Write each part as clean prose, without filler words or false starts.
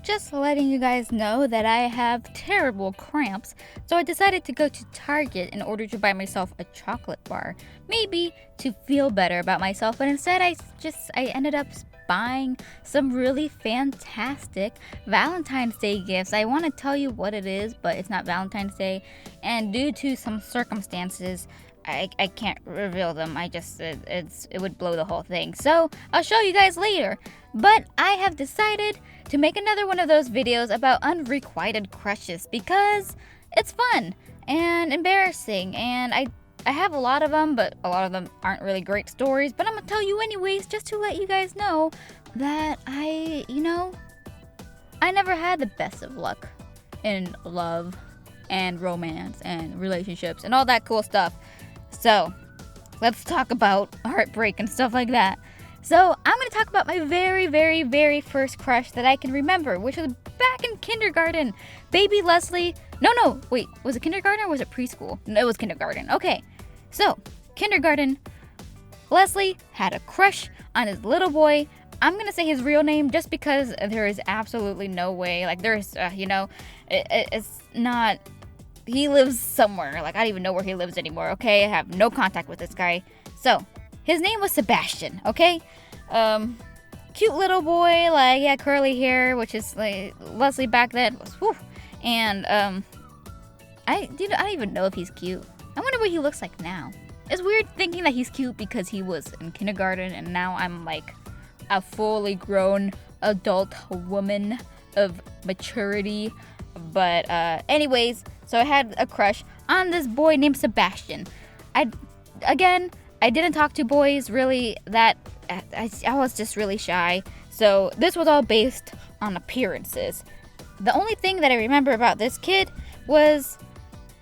just letting you guys know that I have terrible cramps, so I decided to go to Target in order to buy myself a chocolate bar. Maybe to feel better about myself, but instead I ended up buying some really fantastic Valentine's Day gifts. I want to tell you what it is, but it's not Valentine's Day, and due to some circumstances, I can't reveal them. It would blow the whole thing. So I'll show you guys later. But I have decided to make another one of those videos about unrequited crushes because it's fun and embarrassing, and I have a lot of them, but a lot of them aren't really great stories, but I'm gonna tell you anyways just to let you guys know that I never had the best of luck in love and romance and relationships and all that cool stuff. So let's talk about heartbreak and stuff like that. So I'm going to talk about my very, very, very first crush that I can remember, which was back in kindergarten. Baby Leslie. No, wait, was it kindergarten or was it preschool? No, it was kindergarten. Okay, so kindergarten, Leslie had a crush on this little boy. I'm going to say his real name just because there is absolutely no way. Like, there's, it's not... He lives somewhere. Like, I don't even know where he lives anymore, okay? I have no contact with this guy. So, his name was Sebastian, okay? Cute little boy, like, yeah, curly hair, which is, like, Leslie back then was, whew. And, I don't even know if he's cute. I wonder what he looks like now. It's weird thinking that he's cute because he was in kindergarten and now I'm, like, a fully grown adult woman of maturity. But, anyways... So I had a crush on this boy named Sebastian. I didn't talk to boys really that, I was just really shy. So this was all based on appearances. The only thing that I remember about this kid was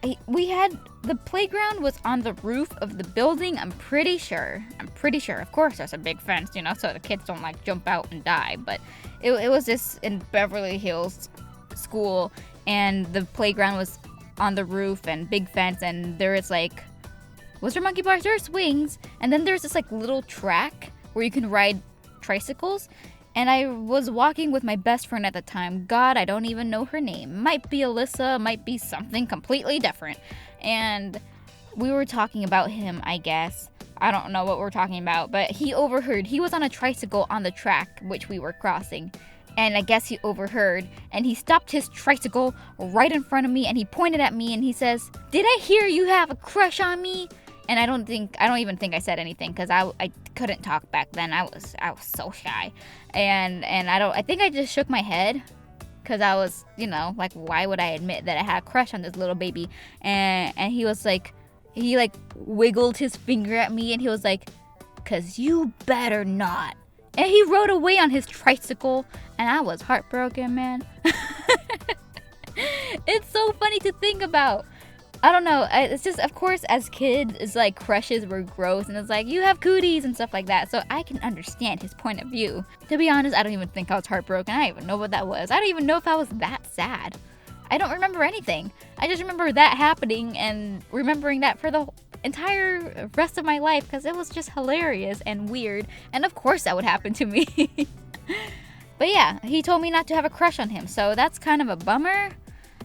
the playground was on the roof of the building. I'm pretty sure. Of course, there's a big fence, so the kids don't like jump out and die. But it was just in Beverly Hills school, and the playground was on the roof and big fence, and there is like, was there monkey bars? There are swings, and then there's this like little track where you can ride tricycles. And I was walking with my best friend at the time. God, I don't even know her name. Might be Alyssa, might be something completely different. And we were talking about him, I guess. I don't know what we're talking about, but he overheard. He was on a tricycle on the track which we were crossing. And I guess he overheard, and he stopped his tricycle right in front of me, and he pointed at me, and he says, "Did I hear you have a crush on me?" And I don't even think I said anything, because I couldn't talk back then. I was so shy, and I think I just shook my head, because I was, like, why would I admit that I had a crush on this little baby? And he was like, he like wiggled his finger at me, and he was like, "'Cause you better not." And he rode away on his tricycle, and I was heartbroken, man. It's so funny to think about. I don't know. It's just, of course, as kids, it's like crushes were gross, and it's like, you have cooties and stuff like that. So I can understand his point of view. To be honest, I don't even think I was heartbroken. I don't even know what that was. I don't even know if I was that sad. I don't remember anything. I just remember that happening and remembering that for the entire rest of my life because it was just hilarious and weird, and of course that would happen to me. But yeah, he told me not to have a crush on him, so that's kind of a bummer,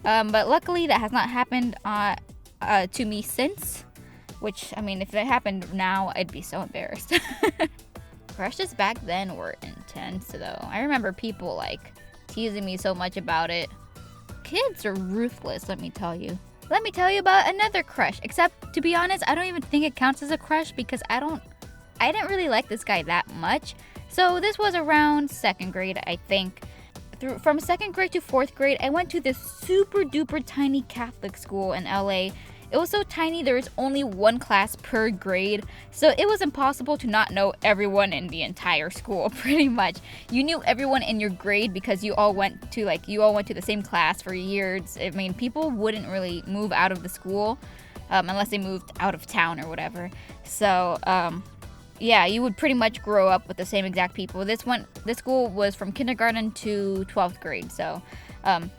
but luckily that has not happened to me since, which, I mean, if it happened now, I'd be so embarrassed. Crushes back then were intense though. I remember people like teasing me so much about it. Kids are ruthless, let me tell you. Let me tell you about another crush. Except, to be honest, I don't even think it counts as a crush because I didn't really like this guy that much. So this was around 2nd grade, I think. From 2nd grade to 4th grade, I went to this super duper tiny Catholic school in LA. It was so tiny there was only one class per grade, so it was impossible to not know everyone in the entire school, pretty much. You knew everyone in your grade because you all went to the same class for years. I mean, people wouldn't really move out of the school unless they moved out of town or whatever. So, yeah, you would pretty much grow up with the same exact people. This school was from kindergarten to 12th grade, so,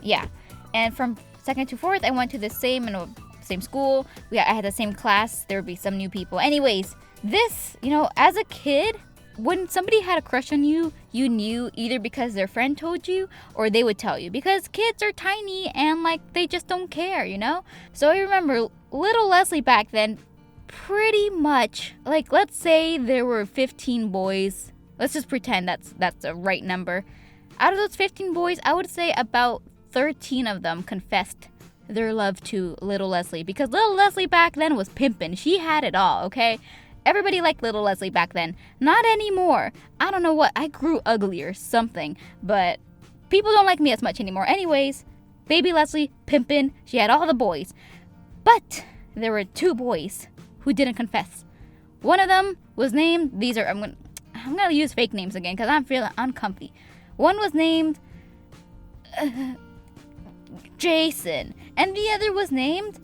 yeah. And from 2nd to 4th, I went to the same school. I had the same class. There would be some new people. Anyways, this, as a kid, when somebody had a crush on you, you knew either because their friend told you or they would tell you, because kids are tiny and like they just don't care, you know? So I remember little Leslie back then, pretty much, like, let's say there were 15 boys. Let's just pretend that's a right number. Out of those 15 boys, I would say about 13 of them confessed their love to little Leslie, because little Leslie back then was pimpin'. She had it all, okay? Everybody liked little Leslie back then. Not anymore. I don't know what. I grew ugly or something, but people don't like me as much anymore. Anyways, baby Leslie, pimpin', she had all the boys. But there were 2 boys who didn't confess. One of them was named, I'm gonna use fake names again because I'm feeling uncomfy. One was named Jason, and the other was named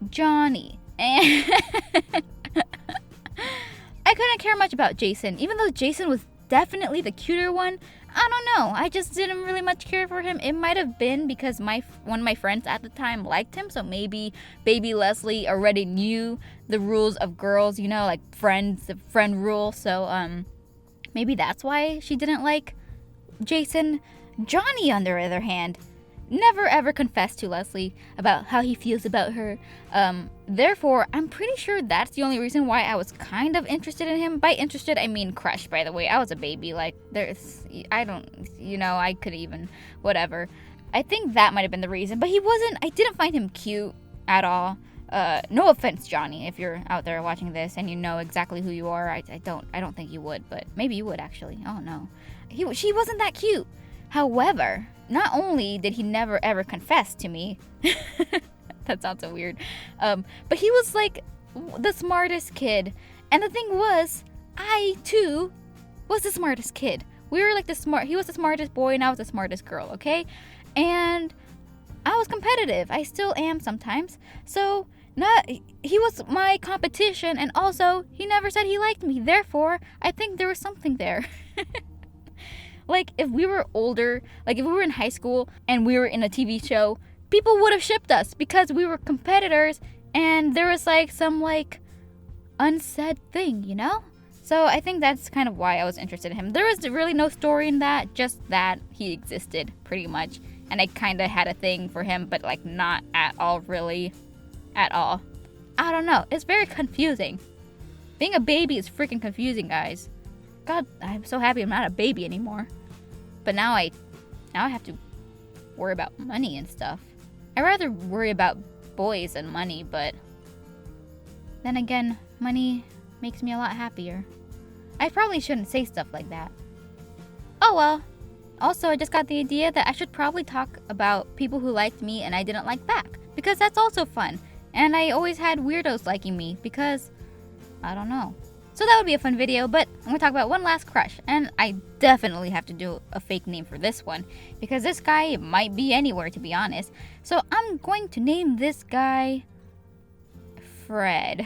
Johnny. And I couldn't care much about Jason, even though Jason was definitely the cuter one. I don't know. I just didn't really much care for him. It might have been because one of my friends at the time liked him, so maybe baby Leslie already knew the rules of girls, you know, like the friend rule. So maybe that's why she didn't like Jason. Johnny, on the other hand, never ever confessed to Leslie about how he feels about her. Therefore, I'm pretty sure that's the only reason why I was kind of interested in him. By interested, I mean crush, by the way. I was a baby. Like, I could even, whatever. I think that might have been the reason. But I didn't find him cute at all. No offense, Johnny, if you're out there watching this and you know exactly who you are. I don't think you would, but maybe you would actually. Oh no. She wasn't that cute. However, not only did he never ever confess to me, that sounds so weird, but he was like the smartest kid. And the thing was, I too was the smartest kid. We were like he was the smartest boy and I was the smartest girl, okay? And I was competitive. I still am sometimes. So he was my competition, and also he never said he liked me. Therefore, I think there was something there. Like, if we were older, like if we were in high school and we were in a TV show, people would have shipped us because we were competitors and there was like some like unsaid thing, you know? So I think that's kind of why I was interested in him. There was really no story in that, just that he existed pretty much. And I kind of had a thing for him, but like not at all, really, at all. I don't know. It's very confusing. Being a baby is freaking confusing, guys. God, I'm so happy I'm not a baby anymore. But now I have to worry about money and stuff. I'd rather worry about boys than money, but then again, money makes me a lot happier. I probably shouldn't say stuff like that. Oh well. Also, I just got the idea that I should probably talk about people who liked me and I didn't like back, because that's also fun. And I always had weirdos liking me because, I don't know. So that would be a fun video, but I'm going to talk about one last crush. And I definitely have to do a fake name for this one, because this guy might be anywhere, to be honest. So I'm going to name this guy Fred.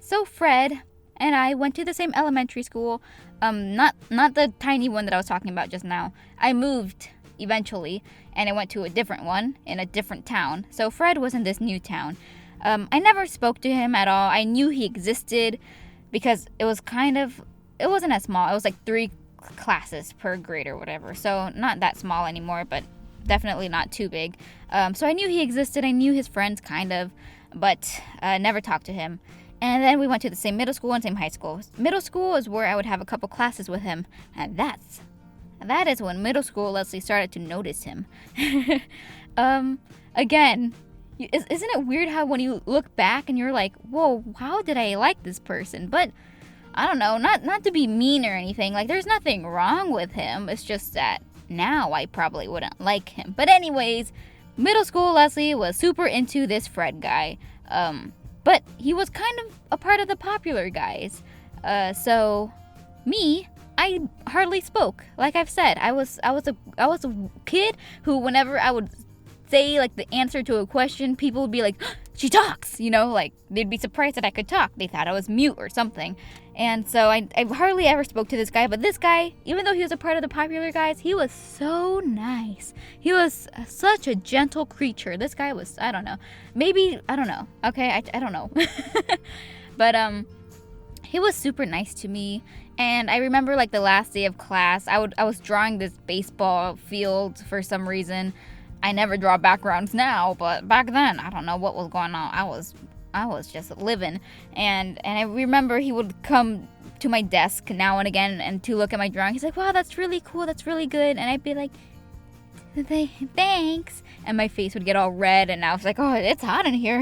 So Fred and I went to the same elementary school. Not the tiny one that I was talking about just now. I moved eventually, and I went to a different one in a different town. So Fred was in this new town. I never spoke to him at all. I knew he existed, because it wasn't as small. It was like 3 classes per grade or whatever. So not that small anymore, but definitely not too big. So I knew he existed. I knew his friends kind of, but never talked to him. And then we went to the same middle school and same high school. Middle school is where I would have a couple classes with him. And that is when middle school Leslie started to notice him. Again, isn't it weird how when you look back and you're like, whoa, how did I like this person? But I don't know, not to be mean or anything. Like, there's nothing wrong with him. It's just that now I probably wouldn't like him. But anyways, middle school Leslie was super into this Fred guy. But he was kind of a part of the popular guys. So me, I hardly spoke. Like I've said, I was a kid who, whenever I would say like the answer to a question, people would be like, she talks, you know, like they'd be surprised that I could talk. They thought I was mute or something. And so I hardly ever spoke to this guy. But this guy, even though he was a part of the popular guys, he was so nice. He was such a gentle creature. This guy was, I don't know, maybe, I don't know. Okay, I don't know. But he was super nice to me. And I remember like the last day of class, I was drawing this baseball field for some reason. I never draw backgrounds now, but back then I don't know what was going on. I was just living. And I remember he would come to my desk now and again and to look at my drawing. He's like, "Wow, that's really cool. That's really good." And I'd be like, "Thanks." And my face would get all red, and I was like, "Oh, it's hot in here.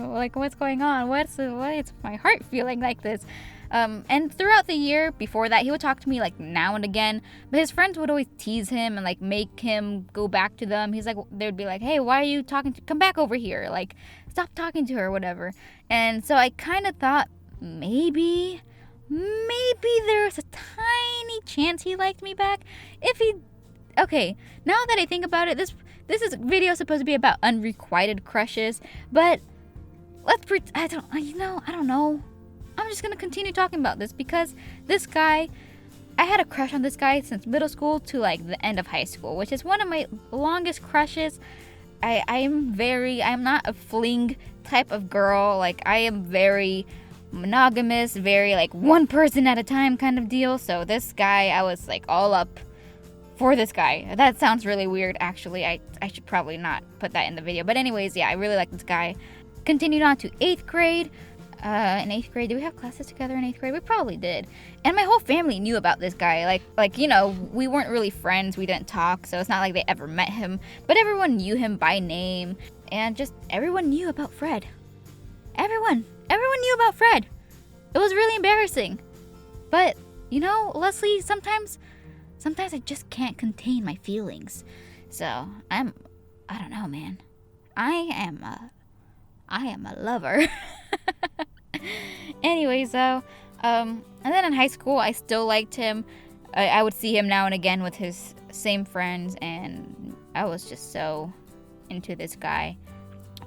Like, what's going on? Why is my heart feeling like this?" And throughout the year before that, he would talk to me like now and again, but his friends would always tease him and like make him go back to them. He's like, they'd be like, "Hey, why are you talking to? Come back over here. Like, stop talking to her, or whatever." And so I kind of thought maybe there's a tiny chance he liked me back. Okay, now that I think about it, this video supposed to be about unrequited crushes, but I don't know. I'm just gonna continue talking about this because this guy, I had a crush on this guy since middle school to like the end of high school, which is one of my longest crushes. I'm not a fling type of girl. Like, I am very monogamous, very like one person at a time kind of deal. So this guy, I was like all up for this guy. That sounds really weird, actually. I should probably not put that in the video. But anyways, yeah, I really like this guy. Continued on to 8th grade. In 8th grade, did we have classes together in 8th grade? We probably did. And my whole family knew about this guy. Like you know, we weren't really friends. We didn't talk, so it's not like they ever met him. But everyone knew him by name. And just everyone knew about Fred. Everyone knew about Fred. It was really embarrassing. But, you know, Leslie, sometimes I just can't contain my feelings. So, I don't know, man. I am a lover. Anyways, though, and then in high school, I still liked him. I would see him now and again with his same friends, and I was just so into this guy.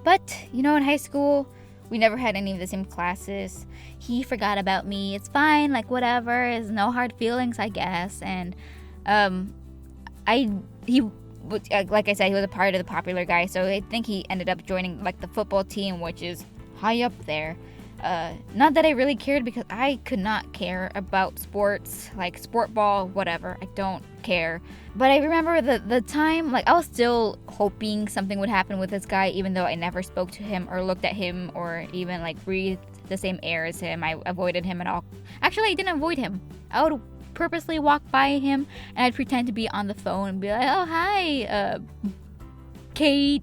But, you know, in high school, we never had any of the same classes. He forgot about me. It's fine, like, whatever. There's no hard feelings, I guess. And, like I said, he was a part of the popular guy, so I think he ended up joining, like, the football team, which is high up there. Not that I really cared, because I could not care about sports, like sport ball, whatever. I don't care. But I remember the time, like, I was still hoping something would happen with this guy, even though I never spoke to him or looked at him or even like breathed the same air as him. I avoided him at all. Actually, I didn't avoid him. I would purposely walk by him and I'd pretend to be on the phone and be like, "Oh, hi, Caitlin."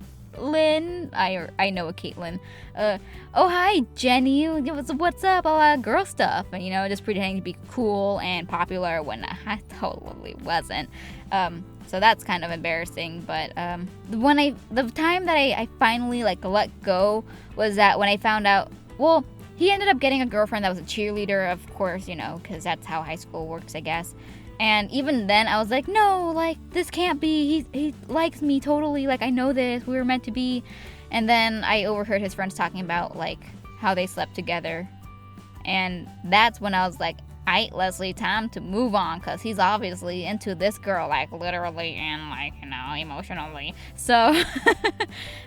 I know a Caitlin. "Oh, hi, Jenny. What's up? Girl stuff." And, you know, just pretending to be cool and popular when I totally wasn't. So that's kind of embarrassing. But the time that I finally like let go was that when I found out, well, he ended up getting a girlfriend that was a cheerleader, of course, you know, because that's how high school works, I guess. And even then, I was like, no, like, this can't be. He likes me totally. Like, I know this. We were meant to be. And then I overheard his friends talking about, like, how they slept together. And that's when I was like, "Aight, Leslie, time to move on, because he's obviously into this girl, like, literally and, like, you know, emotionally. So,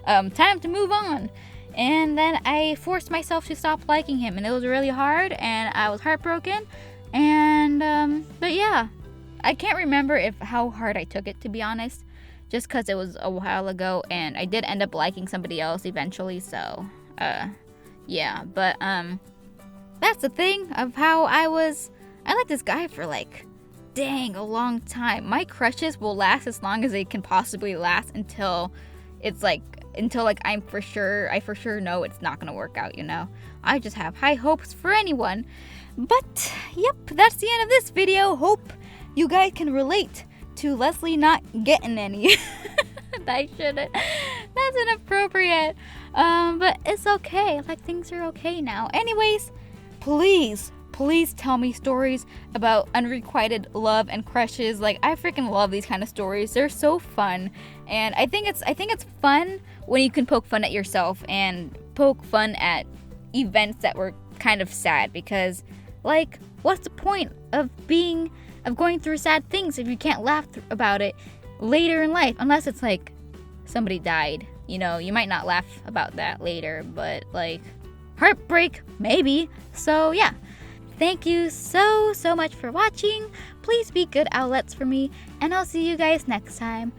time to move on." And then I forced myself to stop liking him. And it was really hard. And I was heartbroken. And, but yeah. I can't remember how hard I took it, to be honest, just because it was a while ago, and I did end up liking somebody else eventually, so, yeah, but, that's the thing of how I liked this guy for, like, dang, a long time. My crushes will last as long as they can possibly last until I for sure know it's not gonna work out, you know? I just have high hopes for anyone. But, yep, that's the end of this video. Hope you guys can relate to Leslie not getting any. I shouldn't. That's inappropriate. But it's okay. Like, things are okay now. Anyways, please tell me stories about unrequited love and crushes. Like, I freaking love these kind of stories. They're so fun. And I think it's fun when you can poke fun at yourself and poke fun at events that were kind of sad, because, like, what's the point of going through sad things if you can't laugh about it later in life? Unless it's like somebody died, you know, you might not laugh about that later, but like heartbreak, maybe. So yeah, Thank you so much for watching. Please be good outlets for me, and I'll see you guys next time.